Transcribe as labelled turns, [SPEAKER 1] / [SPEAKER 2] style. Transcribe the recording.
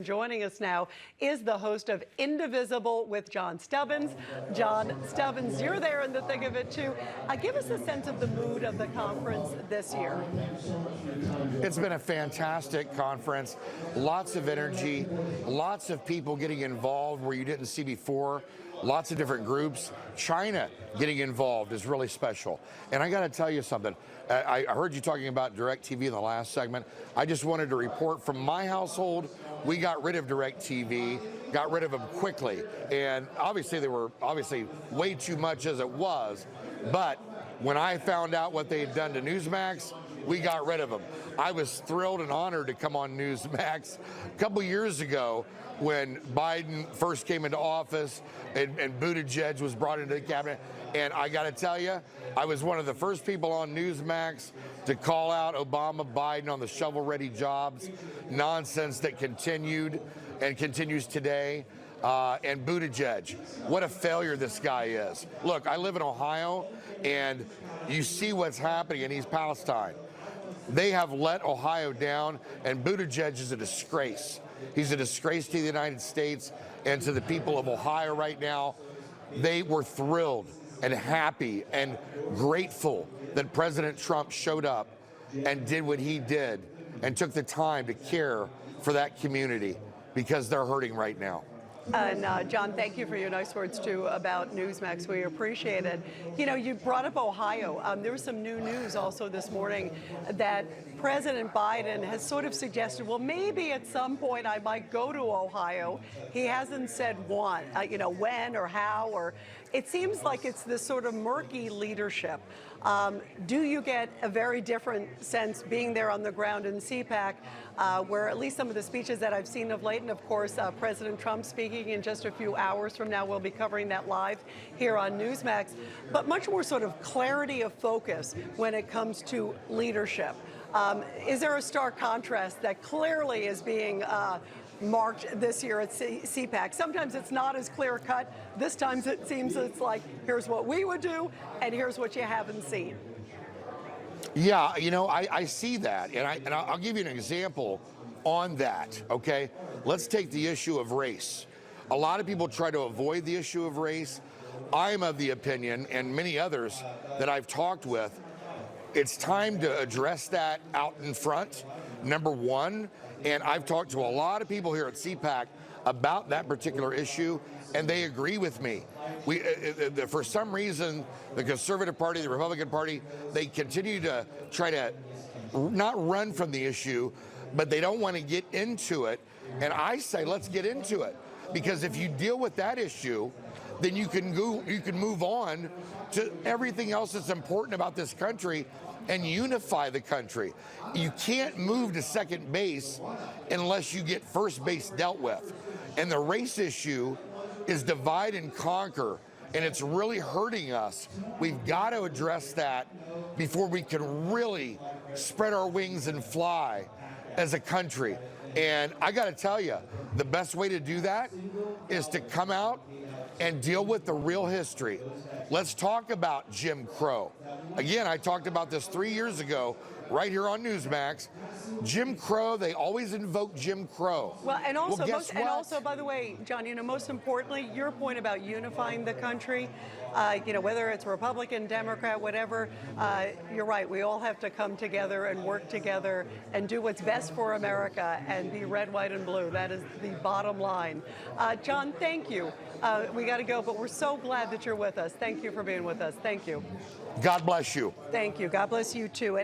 [SPEAKER 1] joining us now is the host of Indivisible with John Stubbins. John Stubbins, you're there in the thick of it too. Give us a sense of the mood of the conference this year.
[SPEAKER 2] It's been a fantastic conference. Lots of energy, lots of people getting involved where you didn't see before. Lots of different groups. China getting involved is really special. And I got to tell you something. I heard you talking about DirecTV in the last segment. I just wanted to report from my household, we got rid of DirecTV, got rid of them quickly. And obviously they were way too much as it was. But when I found out what they had done to Newsmax, we got rid of them. I was thrilled and honored to come on Newsmax. A couple years ago, when Biden first came into office and Buttigieg was brought into the cabinet, and I got to tell you, I was one of the first people on Newsmax to call out Obama, Biden on the shovel-ready jobs nonsense that continued and continues today. And Buttigieg, what a failure this guy is. Look, I live in Ohio, and you see what's happening in East Palestine. They have let Ohio down, and Buttigieg is a disgrace. He's a disgrace to the United States and to the people of Ohio right now. They were thrilled and happy and grateful that President Trump showed up and did what he did and took the time to care for that community because they're hurting right now.
[SPEAKER 1] And John, thank you for your nice words too about Newsmax. We appreciate it. You know, you brought up Ohio. There was some new news also this morning that President Biden has sort of suggested, well, maybe at some point I might go to Ohio. He hasn't said when or how, or it seems like it's this sort of murky leadership. Do you get a very different sense being there on the ground in CPAC, where at least some of the speeches that I've seen of late, and of course, President Trump speaking in just a few hours from now, we'll be covering that live here on Newsmax, but much more sort of clarity of focus when it comes to leadership. Is there a stark contrast that clearly is being marked this year at CPAC? Sometimes it's not as clear cut. This time it seems it's like, here's what we would do, and here's what you haven't seen.
[SPEAKER 2] Yeah, you know, I see that, and I'll give you an example on that, okay? Let's take the issue of race. A lot of people try to avoid the issue of race. I'm of the opinion, and many others that I've talked with, it's time to address that out in front, number one. And I've talked to a lot of people here at CPAC about that particular issue, and they agree with me. For some reason, the Conservative Party, the Republican Party, they continue to try to not run from the issue, but they don't want to get into it. And I say, let's get into it. Because if you deal with that issue, then you can move on to everything else that's important about this country and unify the country. You can't move to second base unless you get first base dealt with. And the race issue is divide and conquer, and it's really hurting us. We've got to address that before we can really spread our wings and fly as a country. And I got to tell you, the best way to do that is to come out and deal with the real history. Let's talk about Jim Crow. Again, I talked about this 3 years ago, right here on Newsmax. Jim Crow, they always invoke Jim Crow.
[SPEAKER 1] Well, and also, by the way, John, you know, most importantly, your point about unifying the country, whether it's Republican, Democrat, whatever, you're right. We all have to come together and work together and do what's best for America and be red, white, and blue. That is the bottom line. John, thank you. We got to go, but we're so glad that you're with us. Thank you for being with us. Thank you.
[SPEAKER 2] God bless you.
[SPEAKER 1] Thank you. God bless you, too. And